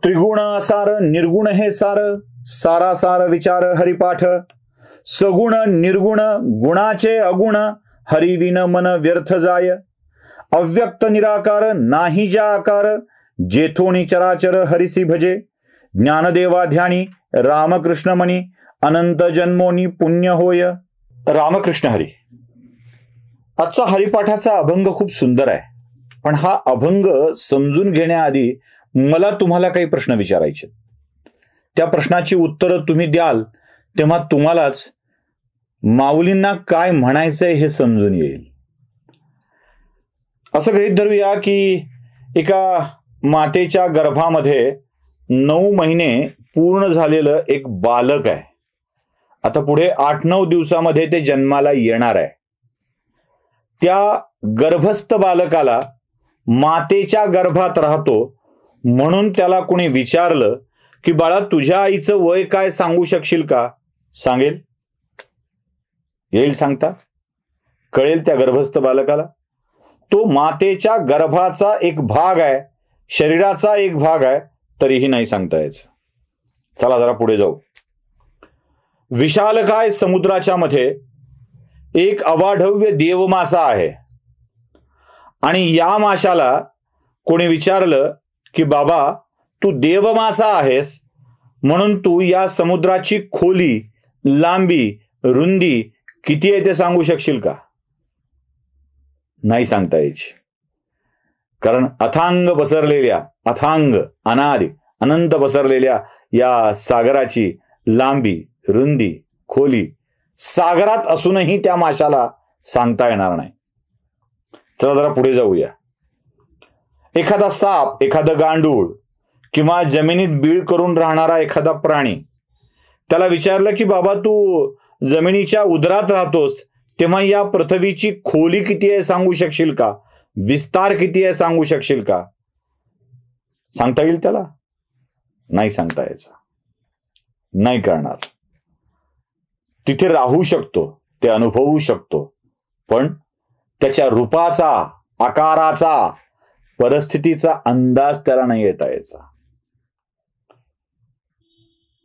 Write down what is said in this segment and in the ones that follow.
त्रिगुण असार निर्गुण हे सार, सारा सार विचार हरिपाठ. सगुण निर्गुण गुणाचे अगुण, हरिविन मन व्यर्थ जाय. अव्यक्त निराकार नाही ज्या आकार, जेथोनी चराचर हरिसी भजे. ज्ञानदेवा ध्यानी रामकृष्ण मनी, अनंत जन्मोनी पुण्य होय. रामकृष्ण हरी. आजचा हरिपाठाचा अभंग खूप सुंदर आहे, पण हा अभंग समजून घेण्याआधी मला तुम्हाला काही प्रश्न विचारायचे. त्या प्रश्नाची उत्तरं तुम्ही द्याल तेव्हा तुम्हालाच माऊलींना काय म्हणायचंय हे समजून येईल. असं गृहीत धरूया की एका मातेच्या गर्भामध्ये 9 महिने पूर्ण झालेलं एक बालक आहे. आता पुढे 8-9 दिवसामध्ये ते जन्माला येणार आहे. त्या गर्भस्थ बालकाला मातेच्या गर्भात राहतो म्हणून त्याला कोणी विचारलं की बाळा तुझ्या आईचं वय काय सांगू शकशील का? सांगेल? येईल सांगता? कळेल त्या गर्भस्थ बालकाला? तो मातेच्या गर्भाचा एक भाग आहे, शरीराचा एक भाग आहे, तरीही नाही सांगता यायचं. चला जरा पुढे जाऊ. विशालकाय समुद्राच्या मध्ये एक अवाढव्य देवमासा आहे आणि या माशाला कोणी विचारलं की बाबा तू देवमासा आहेस म्हणून तू या समुद्राची खोली, लांबी, रुंदी किती आहे ते सांगू शकशील का? नाही सांगता यायची. कारण अथांग पसरलेल्या, अथांग अनादि अनंत पसरलेल्या या सागराची लांबी, रुंदी, खोली सागरात असूनही त्या माशाला सांगता येणार नाही. चला जरा पुढे जाऊया. एखादा साप, एखादं गांडूळ किंवा जमिनीत बीळ करून राहणारा एखादा प्राणी, त्याला विचारलं की बाबा तू जमिनीच्या उदरात राहतोस तेव्हा या पृथ्वीची खोली किती आहे सांगू शकशील का? विस्तार किती आहे सांगू शकशील का? सांगता येईल त्याला? नाही सांगता यायचं. नाही करणार. तिथे राहू शकतो, ते अनुभवू शकतो, पण त्याच्या रूपाचा, आकाराचा, परिस्थितीचा अंदाज त्याला नाही येता यायचा.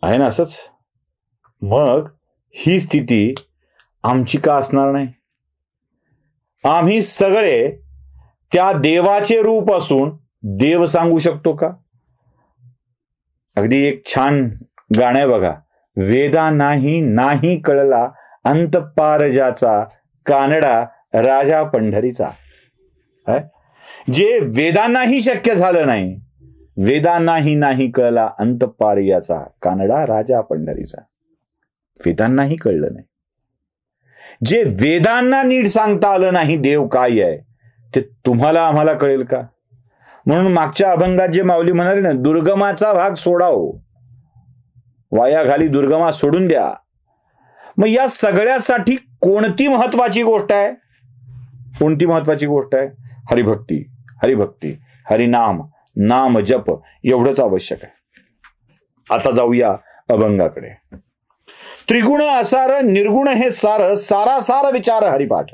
आहे ना असंच? मग ही स्थिती आमची का असणार नाही? आम्ही सगळे त्या देवाचे रूप असून देव सांगू शकतो का? अगदी एक छान गाणं आहे बघा. वेदा नाही नाही कळला अंत पार ज्याचा, कानडा राजा पंढरीचा. जे वेदांनाही शक्य झालं नाही, वेदांनाही नाही कळला अंत पार याचा, कानडा राजा पंढरीचा. वेदांनाही कळलं नाही. जे वेदांना नीट सांगता आलं नाही देव काय आहे ते तुम्हाला आम्हाला कळेल का? म्हणून मागच्या अभंगात जे माऊली म्हणाले ना, दुर्गमाचा भाग सोडाव, वाया घाली दुर्गमा सोडून द्या. मग या सगळ्यासाठी कोणती महत्वाची गोष्ट आहे? कोणती महत्वाची गोष्ट आहे? हरिभक्ती, हरिभक्ती, हरिनाम, नाम जप एवढंच आवश्यक आहे. आता जाऊया अभंगाकडे. त्रिगुण असार निर्गुण हे सार, सारा सार विचार हरिपाठ.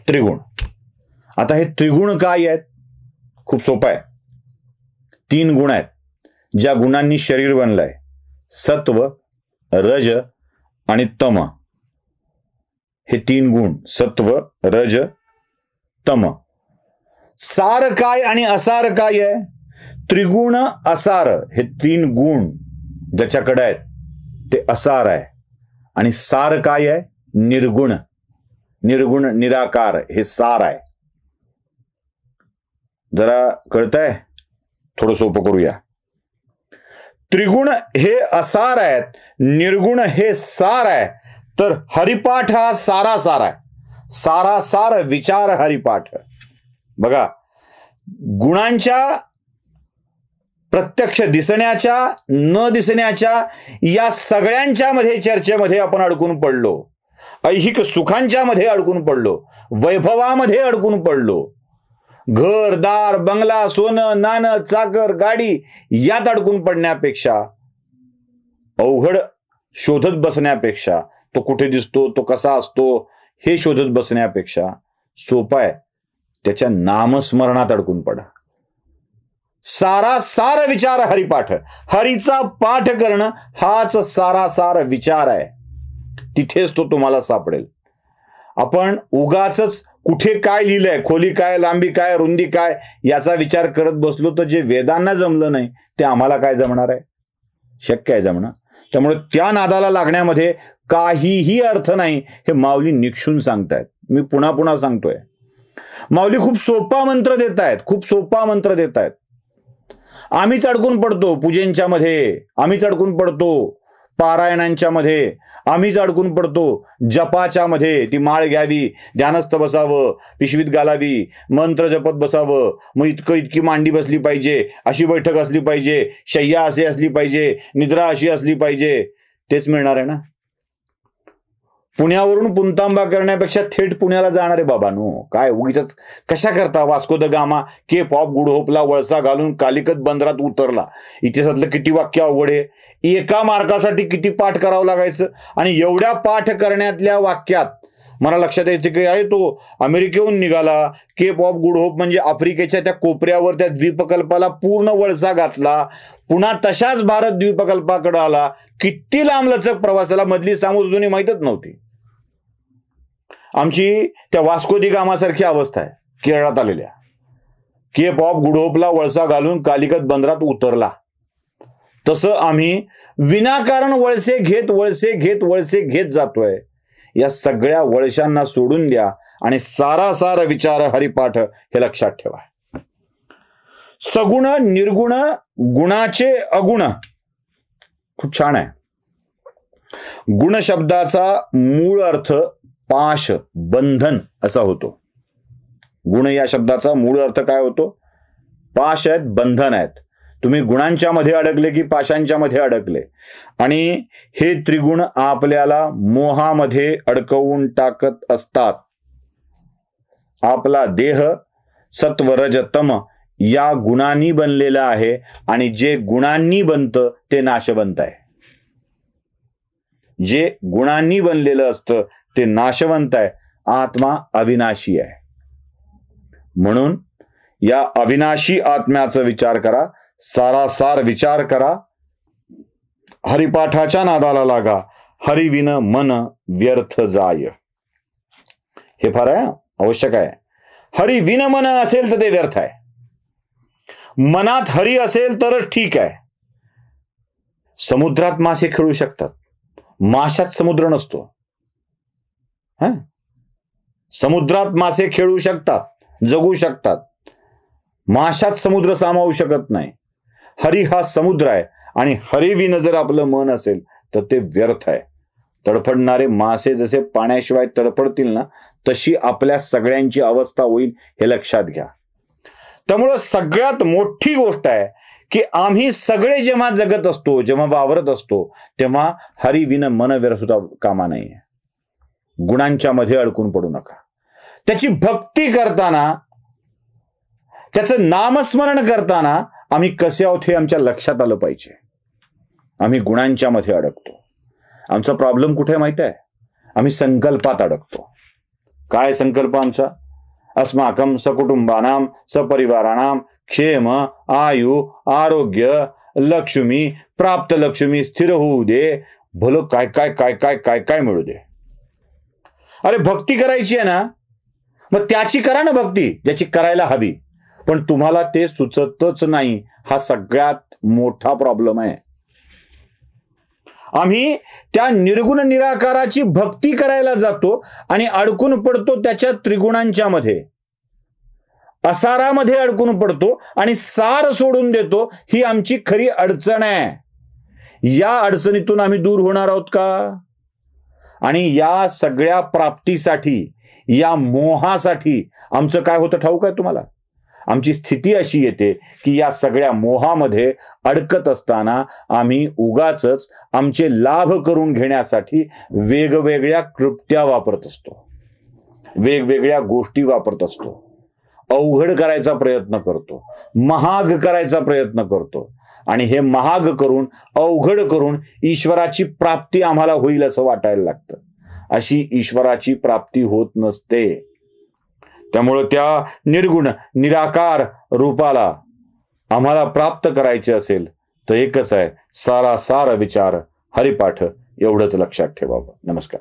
त्रिगुण. आता हे त्रिगुण काय आहेत? खूप सोपं आहे. 3 गुण आहेत ज्या गुणांनी शरीर बनलंय. सत्व, रज आणि तम. हे 3 गुण, सत्व, रज, तम. सार काय आणि असार काय आहे? त्रिगुण असार हे 3 गुण ज्याच्याकडे आहेत ते असार आहे. आणि सार काय आहे? निर्गुण. निर्गुण निराकार हे सार आहे. जरा कळतंय? थोडं सोपं करूया. त्रिगुण हे असार आहेत, निर्गुण हे सार आहे, तर हरिपाठ हा सारा सार आहे. सारा सार विचार हरिपाठ. बघा, गुणांच्या प्रत्यक्ष दिसण्याच्या न दिसण्याच्या या सगळ्यांच्या मध्ये चर्चेमध्ये आपण अडकून पडलो. ऐहिक सुखांच्या मध्ये अडकून पडलो, वैभवामध्ये अडकून पडलो. घर दार बंगला सोनं नाणं चाकर गाडी यात अडकून पडण्यापेक्षा, अवघड शोधत बसण्यापेक्षा, तो कुठे दिसतो, तो कसा असतो हे शोधत बसण्यापेक्षा सोपं आहे त्याच्या नामस्मरणात अडकून पडा. सारासार विचार हरिपाठ. हरीचा पाठ करणं हाच सारासार विचार आहे. तिथेच तो तुम्हाला सापडेल. आपण उगाचच कुठे काय लिहिलंय, खोली काय, लांबी काय, रुंदी काय याचा विचार करत बसलो तर जे वेदांना जमलं नाही ते आम्हाला काय जमणार आहे? शक्य आहे जमणं? त्यामुळे त्या नादाला लागण्यामध्ये काहीही अर्थ नाही हे माऊली निक्षून सांगतायत. मी पुन्हा पुन्हा सांगतोय, माऊली खूप सोपा मंत्र देत आहेत, खूप सोपा मंत्र देत आहेत. आम्हीच अडकून पडतो पूजेंच्या मध्ये, आम्हीच अडकून पडतो पारायणांच्या मध्ये, आम्हीच अडकून पडतो जपाच्या मध्ये. ती माळ घ्यावी, ध्यानस्थ बसावं, पिशवीत घालावी, मंत्र जपत बसावं, मग इतकी मांडी बसली पाहिजे, अशी बैठक असली पाहिजे, शय्या अशी असली पाहिजे, निद्रा अशी असली पाहिजे. तेच मिळणार आहे ना? पुण्यावरून पुंतांबा करण्यापेक्षा थेट पुण्याला जाणारे बाबांनो, काय उगीच कशा करता? Vasco da Gama cape of good होपला वळसा घालून कालिकत बंदरात उतरला. इतिहासातलं किती वाक्य अवघड आहे. एका मार्कासाठी किती पाठ करावं लागायचं. आणि एवढ्या पाठ करण्यातल्या वाक्यात मला लक्षात यायचं की अरे तो अमेरिकेहून निघाला, केप ऑफ गुड होप म्हणजे आफ्रिकेच्या त्या कोपऱ्यावर त्या द्वीपकल्पाला पूर्ण वळसा घातला, पुन्हा तशाच भारत द्वीपकल्पाकडे आला. किती लांबलचक प्रवास, त्याला मधली सामुद्रधुनी माहीतच नव्हती. आमची त्या वास्को दी गामासारखी अवस्था आहे केरळात आलेल्या. केप ऑफ गुड होपला वळसा घालून कालिकत बंदरात उतरला. तसं आम्ही विनाकारण वळसे घेत जातोय. या सगळ्या वळशांना सोडून द्या आणि सारासार विचार हरिपाठ हे लक्षात ठेवा. सगुण निर्गुण गुणाचे अगुण. खूप छान आहे. गुण शब्दाचा मूळ अर्थ पाश, बंधन असा होतो. गुण या शब्दाचा मूळ अर्थ काय होतो? पाश आहेत, बंधन आहेत. तुम्ही गुणांच्या मध्ये अडकले की पाशांच्या मध्ये अडकले. आणि हे त्रिगुण आपल्याला मोहामध्ये अडकवून टाकत असतात. आपला देह सत्व रज तम या गुणांनी बनलेला आहे आणि जे गुणांनी बनतं ते नाशवंत आहे. जे गुणांनी बनलेलं असतं ते नाशवंत आहे. आत्मा अविनाशी आहे. म्हणून या अविनाशी आत्म्याचा विचार करा, सारासार विचार करा. हरिपाठाच्या नादाला लागा. हरिविन मन व्यर्थ जाय. हे फार आहे, आवश्यक आहे. हरिविन मन असेल तर ते व्यर्थ आहे. मनात हरी असेल तरच ठीक आहे. समुद्रात मासे खेळू शकतात, माशात समुद्र नसतो. समुद्रात मासे खेळू शकतात, जगू शकतात, माशात समुद्र सामावू शकत नाही. हरी हा समुद्र आहे आणि हरिविन जर आपलं मन असेल तर ते व्यर्थ आहे. तडफडणारे मासे जसे पाण्याशिवाय तडफडतील ना, तशी आपल्या सगळ्यांची अवस्था होईल हे लक्षात घ्या. त्यामुळं सगळ्यात मोठी गोष्ट आहे की आम्ही सगळे जेव्हा जगत असतो, जेव्हा वावरत असतो, तेव्हा हरिविन मन व्यर्थ कामा नाहीये. गुणांच्या मध्ये अडकून पडू नका. त्याची भक्ती करताना, त्याचं नामस्मरण करताना आम्ही कसे आहोत हे आमच्या लक्षात आलं पाहिजे. आम्ही गुणांच्या मध्ये अडकतो. आमचा प्रॉब्लेम कुठे माहिती आहे? आम्ही संकल्पात अडकतो. काय संकल्प आमचा? अस्माकं सकुटुंबानां सपरिवाराणां क्षेम आयु आरोग्य लक्ष्मी प्राप्त लक्ष्मी स्थिर होऊ दे. भलं काय काय काय काय काय काय मिळू दे. अरे भक्ती करायची आहे ना, मग त्याची करा ना भक्ती ज्याची करायला हवी. पण तुम्हाला ते सुचतच नाही. हा सगळ्यात मोठा प्रॉब्लेम आहे. आम्ही त्या निर्गुण निराकाराची भक्ती करायला जातो आणि अडकून पडतो त्याच्या त्रिगुणांच्या मध्ये, असारामध्ये अडकून पडतो आणि सार सोडून देतो. ही आमची खरी अडचण आहे. या अडचणीतून आम्ही दूर होणार आहोत का? आणि या सगळ्या प्राप्तीसाठी, या मोहासाठी आमचं काय होतं ठाऊक आहे तुम्हाला? आमची स्थिती अशी येते की या सगळ्या मोहामध्ये अडकत असताना आम्ही उगाचच आमचे लाभ करून घेण्यासाठी वेगवेगळ्या कृत्या वापरत असतो, वेगवेगळ्या गोष्टी वापरत असतो, अवघड करायचा प्रयत्न करतो, महाग करायचा प्रयत्न करतो. आणि हे महाग करून, अवघड करून ईश्वराची प्राप्ती आम्हाला होईल असं वाटायला लागतं. अशी ईश्वराची प्राप्ती होत नसते. त्यामुळं त्या निर्गुण निराकार रूपाला आम्हाला प्राप्त करायचे असेल तर एकच आहे, सारासार विचार हरिपाठ, एवढंच लक्षात ठेवावं. नमस्कार.